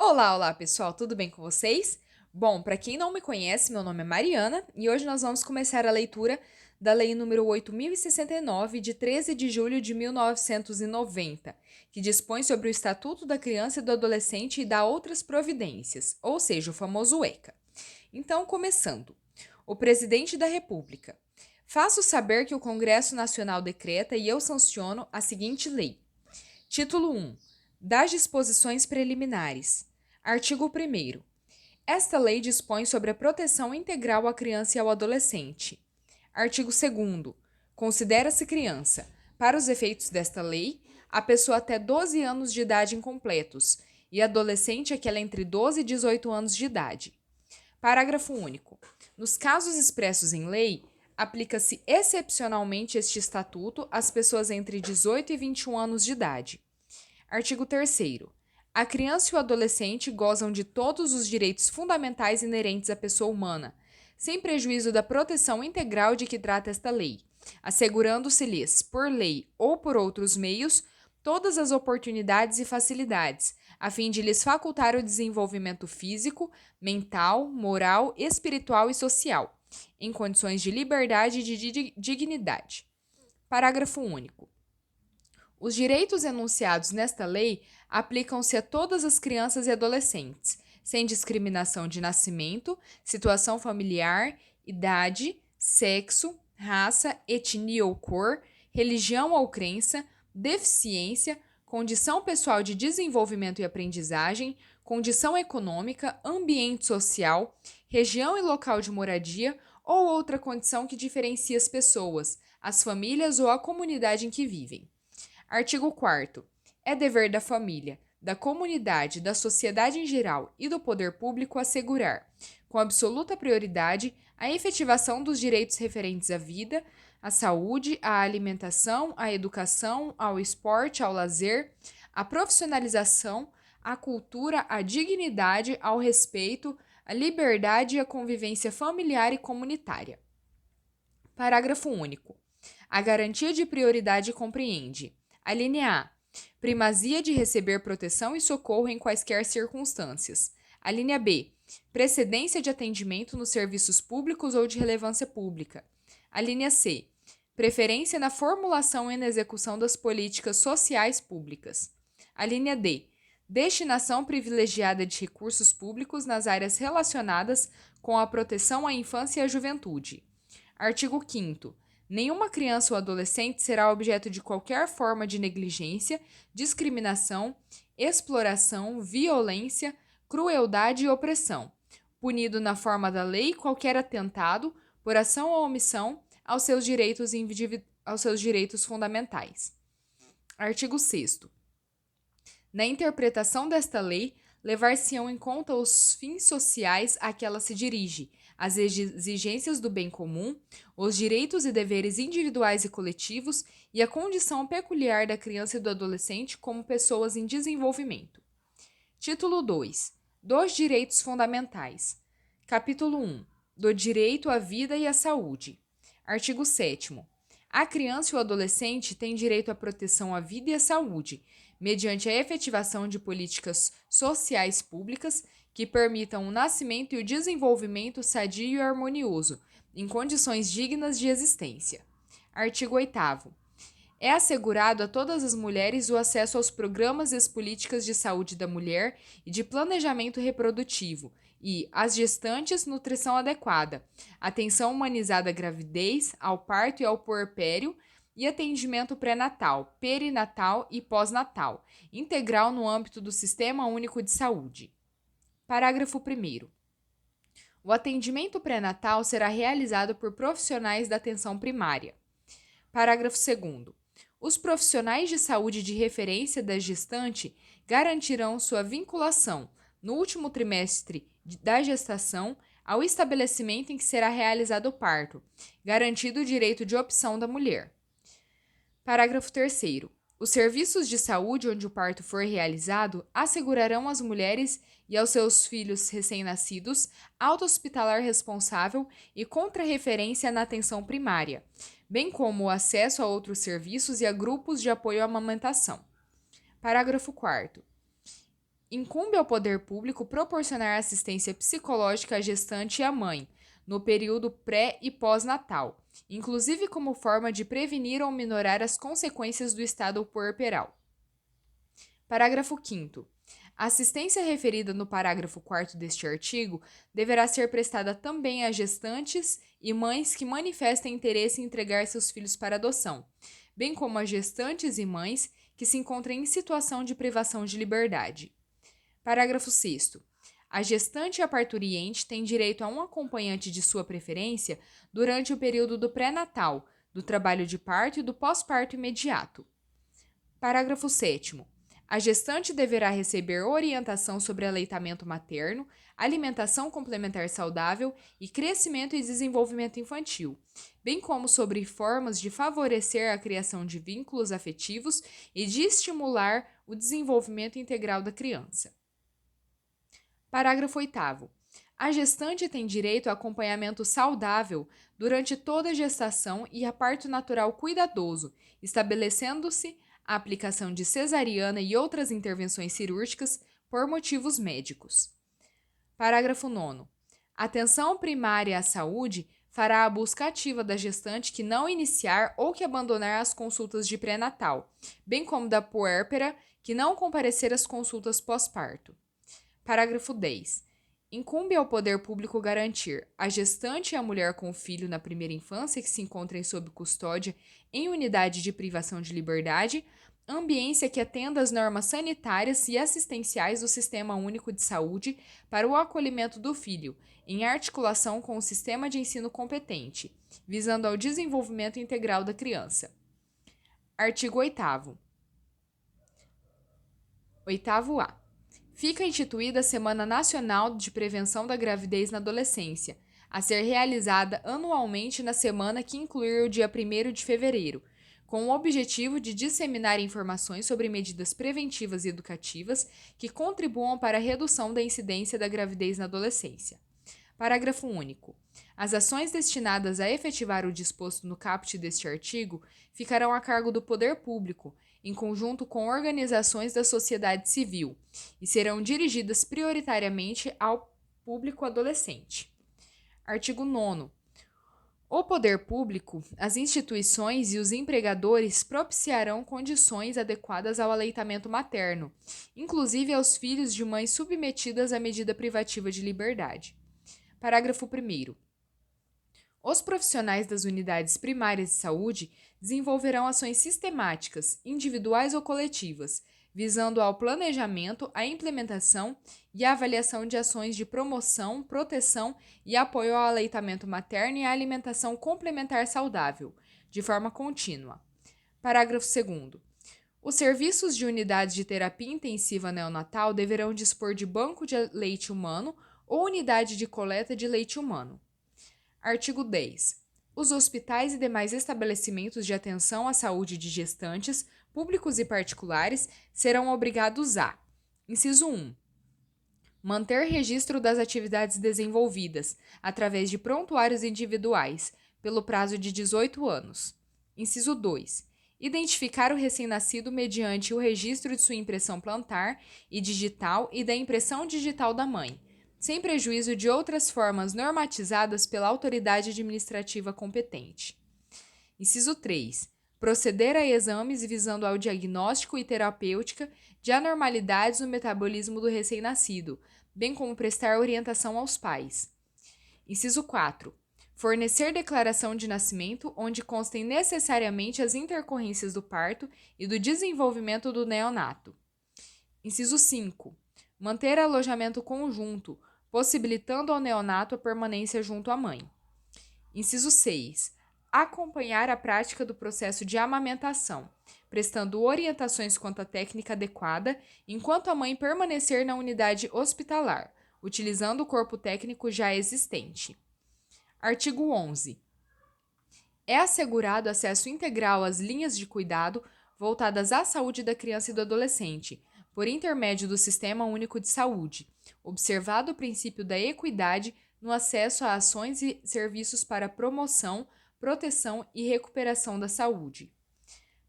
Olá, olá pessoal, tudo bem com vocês? Bom, para quem não me conhece, meu nome é Mariana e hoje nós vamos começar a leitura da Lei número 8069, de 13 de julho de 1990, que dispõe sobre o Estatuto da Criança e do Adolescente e dá outras providências, ou seja, o famoso ECA. Então, começando. O Presidente da República. Faço saber que o Congresso Nacional decreta e eu sanciono a seguinte lei. Título 1. Das disposições preliminares. Artigo 1º. Esta lei dispõe sobre a proteção integral à criança e ao adolescente. Artigo 2º. Considera-se criança, para os efeitos desta lei, a pessoa até 12 anos de idade incompletos e adolescente aquela entre 12 e 18 anos de idade. Parágrafo único. Nos casos expressos em lei, aplica-se excepcionalmente este estatuto às pessoas entre 18 e 21 anos de idade. Artigo 3º. A criança e o adolescente gozam de todos os direitos fundamentais inerentes à pessoa humana, sem prejuízo da proteção integral de que trata esta lei, assegurando-se-lhes, por lei ou por outros meios, todas as oportunidades e facilidades, a fim de lhes facultar o desenvolvimento físico, mental, moral, espiritual e social, em condições de liberdade e de dignidade. Parágrafo único. Os direitos enunciados nesta lei aplicam-se a todas as crianças e adolescentes, sem discriminação de nascimento, situação familiar, idade, sexo, raça, etnia ou cor, religião ou crença, deficiência, condição pessoal de desenvolvimento e aprendizagem, condição econômica, ambiente social, região e local de moradia ou outra condição que diferencie as pessoas, as famílias ou a comunidade em que vivem. Artigo 4º. É dever da família, da comunidade, da sociedade em geral e do poder público assegurar, com absoluta prioridade, a efetivação dos direitos referentes à vida, à saúde, à alimentação, à educação, ao esporte, ao lazer, à profissionalização, à cultura, à dignidade, ao respeito, à liberdade e à convivência familiar e comunitária. Parágrafo único. A garantia de prioridade compreende: a linha A. Primazia de receber proteção e socorro em quaisquer circunstâncias. A linha B. Precedência de atendimento nos serviços públicos ou de relevância pública. A linha C. Preferência na formulação e na execução das políticas sociais públicas. A linha D. Destinação privilegiada de recursos públicos nas áreas relacionadas com a proteção à infância e à juventude. Artigo 5º. Nenhuma criança ou adolescente será objeto de qualquer forma de negligência, discriminação, exploração, violência, crueldade e opressão, punido na forma da lei qualquer atentado, por ação ou omissão, aos seus direitos fundamentais. Artigo 6º. Na interpretação desta lei, levar-se-ão em conta os fins sociais a que ela se dirige, as exigências do bem comum, os direitos e deveres individuais e coletivos e a condição peculiar da criança e do adolescente como pessoas em desenvolvimento. Título 2. Dos direitos fundamentais. Capítulo 1. Do direito à vida e à saúde. Artigo 7º. A criança e o adolescente têm direito à proteção à vida e à saúde, mediante a efetivação de políticas sociais públicas que permitam o nascimento e o desenvolvimento sadio e harmonioso, em condições dignas de existência. Artigo 8º. É assegurado a todas as mulheres o acesso aos programas e às políticas de saúde da mulher e de planejamento reprodutivo e, às gestantes, nutrição adequada, atenção humanizada à gravidez, ao parto e ao puerpério, e atendimento pré-natal, perinatal e pós-natal, integral no âmbito do Sistema Único de Saúde. Parágrafo 1º. O atendimento pré-natal será realizado por profissionais da atenção primária. Parágrafo 2º. Os profissionais de saúde de referência da gestante garantirão sua vinculação, no último trimestre da gestação, ao estabelecimento em que será realizado o parto, garantido o direito de opção da mulher. Parágrafo 3º. Os serviços de saúde onde o parto for realizado assegurarão às mulheres e aos seus filhos recém-nascidos alta hospitalar responsável e contrarreferência na atenção primária, bem como o acesso a outros serviços e a grupos de apoio à amamentação. Parágrafo 4º. Incumbe ao poder público proporcionar assistência psicológica à gestante e à mãe, no período pré e pós-natal, inclusive como forma de prevenir ou minorar as consequências do estado puerperal. Parágrafo 5º. A assistência referida no parágrafo 4º deste artigo deverá ser prestada também a gestantes e mães que manifestem interesse em entregar seus filhos para adoção, bem como a gestantes e mães que se encontrem em situação de privação de liberdade. Parágrafo 6º. A gestante e a parturiente têm direito a um acompanhante de sua preferência durante o período do pré-natal, do trabalho de parto e do pós-parto imediato. Parágrafo 7º. A gestante deverá receber orientação sobre aleitamento materno, alimentação complementar saudável e crescimento e desenvolvimento infantil, bem como sobre formas de favorecer a criação de vínculos afetivos e de estimular o desenvolvimento integral da criança. Parágrafo 8º. A gestante tem direito a acompanhamento saudável durante toda a gestação e a parto natural cuidadoso, estabelecendo-se a aplicação de cesariana e outras intervenções cirúrgicas por motivos médicos. Parágrafo 9º. A atenção primária à saúde fará a busca ativa da gestante que não iniciar ou que abandonar as consultas de pré-natal, bem como da puérpera que não comparecer às consultas pós-parto. Parágrafo 10. Incumbe ao poder público garantir à gestante e à mulher com filho na primeira infância que se encontrem sob custódia em unidade de privação de liberdade, ambiência que atenda às normas sanitárias e assistenciais do Sistema Único de Saúde para o acolhimento do filho, em articulação com o sistema de ensino competente, visando ao desenvolvimento integral da criança. Artigo 8º. 8º-A. Fica instituída a Semana Nacional de Prevenção da Gravidez na Adolescência, a ser realizada anualmente na semana que incluir o dia 1º de fevereiro, com o objetivo de disseminar informações sobre medidas preventivas e educativas que contribuam para a redução da incidência da gravidez na adolescência. Parágrafo único. As ações destinadas a efetivar o disposto no caput deste artigo ficarão a cargo do poder público, em conjunto com organizações da sociedade civil, e serão dirigidas prioritariamente ao público adolescente. Artigo 9º. O poder público, as instituições e os empregadores propiciarão condições adequadas ao aleitamento materno, inclusive aos filhos de mães submetidas à medida privativa de liberdade. Parágrafo 1º. Os profissionais das unidades primárias de saúde desenvolverão ações sistemáticas, individuais ou coletivas, visando ao planejamento, a implementação e a avaliação de ações de promoção, proteção e apoio ao aleitamento materno e à alimentação complementar saudável, de forma contínua. Parágrafo 2º. Os serviços de unidades de terapia intensiva neonatal deverão dispor de banco de leite humano ou unidade de coleta de leite humano. Artigo 10. Os hospitais e demais estabelecimentos de atenção à saúde de gestantes, públicos e particulares, serão obrigados a: inciso 1. Manter registro das atividades desenvolvidas, através de prontuários individuais, pelo prazo de 18 anos. Inciso 2. Identificar o recém-nascido mediante o registro de sua impressão plantar e digital e da impressão digital da mãe, sem prejuízo de outras formas normatizadas pela autoridade administrativa competente. Inciso 3. Proceder a exames visando ao diagnóstico e terapêutica de anormalidades no metabolismo do recém-nascido, bem como prestar orientação aos pais. Inciso 4. Fornecer declaração de nascimento onde constem necessariamente as intercorrências do parto e do desenvolvimento do neonato. Inciso 5. Manter alojamento conjunto, possibilitando ao neonato a permanência junto à mãe. Inciso 6. Acompanhar a prática do processo de amamentação, prestando orientações quanto à técnica adequada, enquanto a mãe permanecer na unidade hospitalar, utilizando o corpo técnico já existente. Artigo 11. É assegurado acesso integral às linhas de cuidado voltadas à saúde da criança e do adolescente, por intermédio do Sistema Único de Saúde, observado o princípio da equidade no acesso a ações e serviços para promoção, proteção e recuperação da saúde.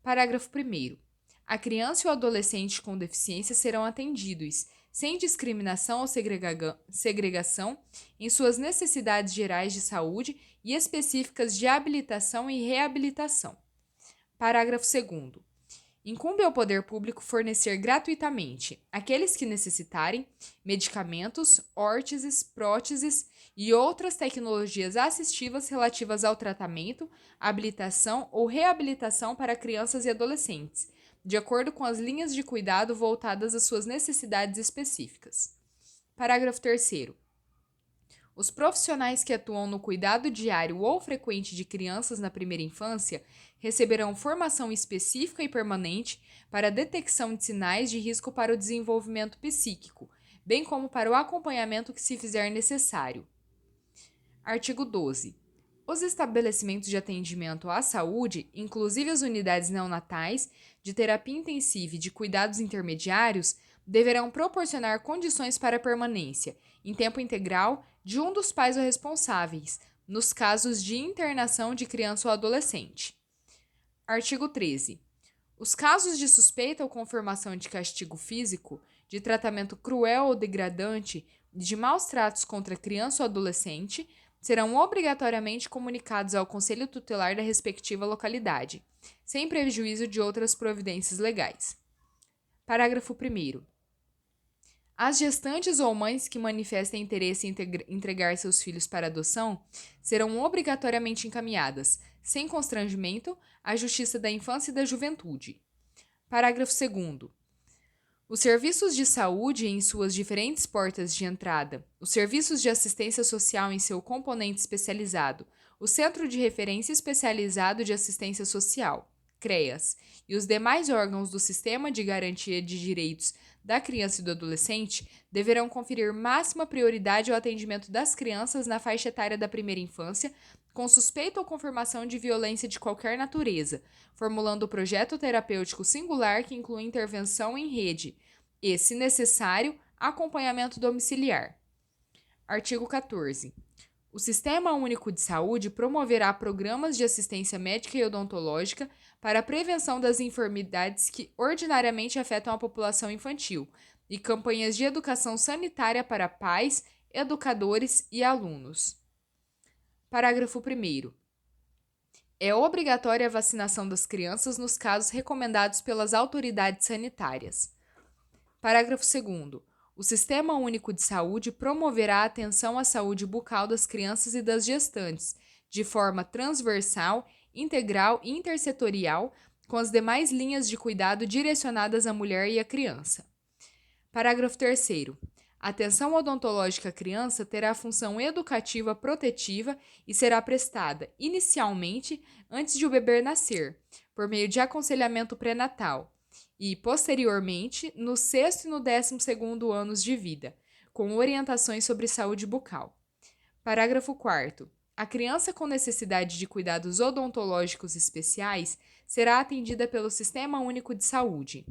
Parágrafo 1º. A criança e o adolescente com deficiência serão atendidos, sem discriminação ou segregação em suas necessidades gerais de saúde e específicas de habilitação e reabilitação. Parágrafo 2º. Incumbe ao poder público fornecer gratuitamente, àqueles que necessitarem, medicamentos, órteses, próteses e outras tecnologias assistivas relativas ao tratamento, habilitação ou reabilitação para crianças e adolescentes, de acordo com as linhas de cuidado voltadas às suas necessidades específicas. Parágrafo 3º. Os profissionais que atuam no cuidado diário ou frequente de crianças na primeira infância receberão formação específica e permanente para a detecção de sinais de risco para o desenvolvimento psíquico, bem como para o acompanhamento que se fizer necessário. Artigo 12. Os estabelecimentos de atendimento à saúde, inclusive as unidades neonatais, de terapia intensiva e de cuidados intermediários, deverão proporcionar condições para a permanência, em tempo integral, de um dos pais ou responsáveis, nos casos de internação de criança ou adolescente. Artigo 13. Os casos de suspeita ou confirmação de castigo físico, de tratamento cruel ou degradante e de maus tratos contra criança ou adolescente serão obrigatoriamente comunicados ao Conselho Tutelar da respectiva localidade, sem prejuízo de outras providências legais. Parágrafo 1º. As gestantes ou mães que manifestem interesse em entregar seus filhos para adoção serão obrigatoriamente encaminhadas, sem constrangimento, à Justiça da Infância e da Juventude. Parágrafo 2º. Os serviços de saúde em suas diferentes portas de entrada, os serviços de assistência social em seu componente especializado, o Centro de Referência Especializado de Assistência Social, CREAS, e os demais órgãos do Sistema de Garantia de Direitos da Criança e do Adolescente deverão conferir máxima prioridade ao atendimento das crianças na faixa etária da primeira infância, com suspeita ou confirmação de violência de qualquer natureza, formulando o projeto terapêutico singular que inclui intervenção em rede e, se necessário, acompanhamento domiciliar. Artigo 14. O Sistema Único de Saúde promoverá programas de assistência médica e odontológica para a prevenção das enfermidades que ordinariamente afetam a população infantil e campanhas de educação sanitária para pais, educadores e alunos. Parágrafo 1º. É obrigatória a vacinação das crianças nos casos recomendados pelas autoridades sanitárias. Parágrafo 2º. O Sistema Único de Saúde promoverá a atenção à saúde bucal das crianças e das gestantes, de forma transversal, integral e intersetorial, com as demais linhas de cuidado direcionadas à mulher e à criança. Parágrafo 3º. A atenção odontológica à criança terá função educativa protetiva e será prestada, inicialmente, antes de o bebê nascer, por meio de aconselhamento pré-natal, e, posteriormente, no 6º e no 12º anos de vida, com orientações sobre saúde bucal. Parágrafo 4º. A criança com necessidade de cuidados odontológicos especiais será atendida pelo Sistema Único de Saúde.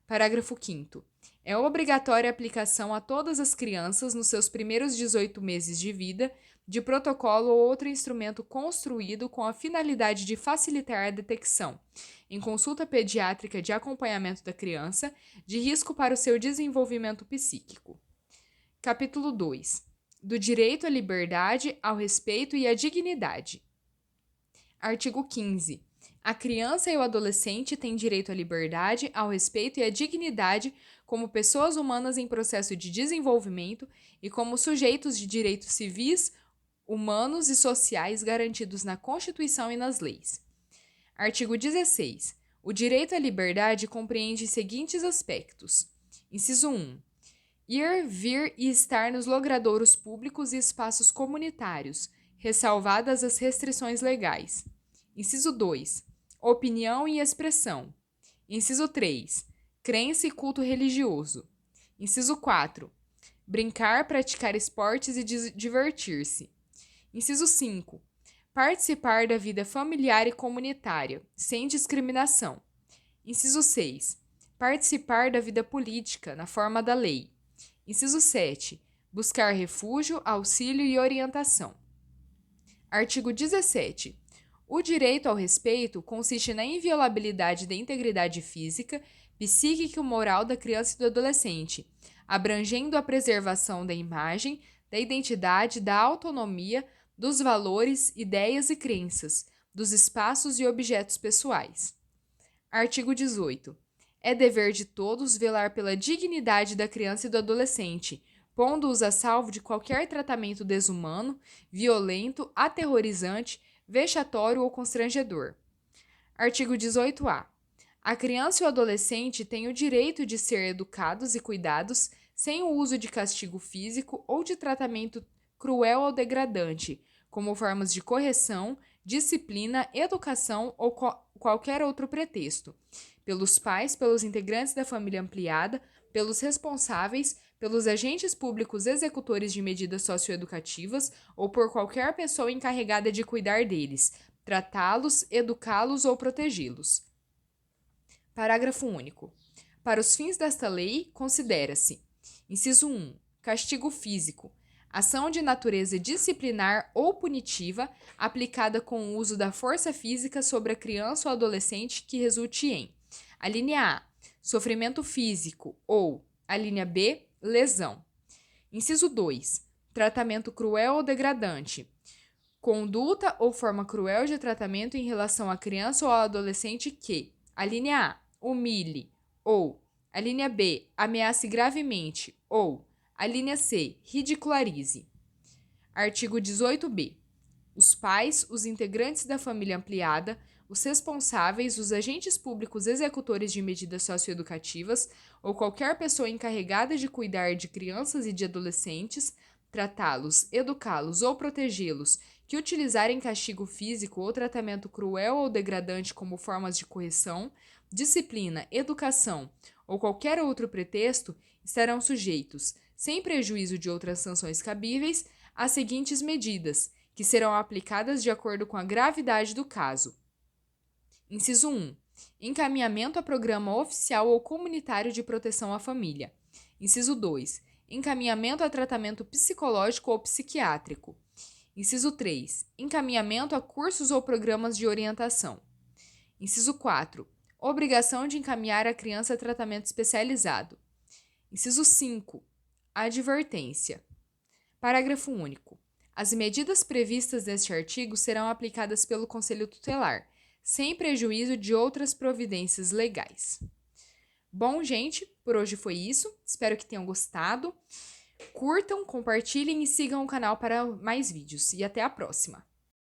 Parágrafo 5º. É obrigatória a aplicação a todas as crianças, nos seus primeiros 18 meses de vida, de protocolo ou outro instrumento construído com a finalidade de facilitar a detecção, em consulta pediátrica de acompanhamento da criança, de risco para o seu desenvolvimento psíquico. Capítulo 2. Do direito à liberdade, ao respeito e à dignidade. Artigo 15. A criança e o adolescente têm direito à liberdade, ao respeito e à dignidade como pessoas humanas em processo de desenvolvimento e como sujeitos de direitos civis, humanos e sociais garantidos na Constituição e nas leis. Artigo 16. O direito à liberdade compreende os seguintes aspectos. Inciso 1. Ir, vir e estar nos logradouros públicos e espaços comunitários, ressalvadas as restrições legais. Inciso 2. Opinião e expressão. Inciso 3. Crença e culto religioso. Inciso 4. Brincar, praticar esportes e divertir-se. Inciso 5. Participar da vida familiar e comunitária, sem discriminação. Inciso 6. Participar da vida política, na forma da lei. Inciso 7. Buscar refúgio, auxílio e orientação. Artigo 17. O direito ao respeito consiste na inviolabilidade da integridade física, psíquica e moral da criança e do adolescente, abrangendo a preservação da imagem, da identidade, da autonomia, dos valores, ideias e crenças, dos espaços e objetos pessoais. Artigo 18. É dever de todos velar pela dignidade da criança e do adolescente, pondo-os a salvo de qualquer tratamento desumano, violento, aterrorizante, vexatório ou constrangedor. Artigo 18-A. A criança e o adolescente têm o direito de ser educados e cuidados sem o uso de castigo físico ou de tratamento cruel ou degradante, como formas de correção, disciplina, educação ou qualquer outro pretexto, pelos pais, pelos integrantes da família ampliada, pelos responsáveis, pelos agentes públicos executores de medidas socioeducativas ou por qualquer pessoa encarregada de cuidar deles, tratá-los, educá-los ou protegê-los. Parágrafo único. Para os fins desta lei, considera-se: inciso 1. Castigo físico. Ação de natureza disciplinar ou punitiva aplicada com o uso da força física sobre a criança ou adolescente que resulte em: a linha A, sofrimento físico ou, a linha B, lesão. Inciso 2. Tratamento cruel ou degradante. Conduta ou forma cruel de tratamento em relação à criança ou ao adolescente que: a linha A, humilhe, ou a linha B, ameace gravemente, ou a linha C, ridicularize. Artigo 18b. Os pais, os integrantes da família ampliada, os responsáveis, os agentes públicos executores de medidas socioeducativas ou qualquer pessoa encarregada de cuidar de crianças e de adolescentes, tratá-los, educá-los ou protegê-los, que utilizarem castigo físico ou tratamento cruel ou degradante como formas de correção, disciplina, educação ou qualquer outro pretexto, estarão sujeitos, sem prejuízo de outras sanções cabíveis, às seguintes medidas, que serão aplicadas de acordo com a gravidade do caso. Inciso 1. Encaminhamento a programa oficial ou comunitário de proteção à família. Inciso 2. Encaminhamento a tratamento psicológico ou psiquiátrico. Inciso 3. Encaminhamento a cursos ou programas de orientação. Inciso 4. Obrigação de encaminhar a criança a tratamento especializado. Inciso 5. Advertência. Parágrafo único. As medidas previstas neste artigo serão aplicadas pelo Conselho Tutelar, sem prejuízo de outras providências legais. Bom, gente, por hoje foi isso. Espero que tenham gostado. Curtam, compartilhem e sigam o canal para mais vídeos. E até a próxima!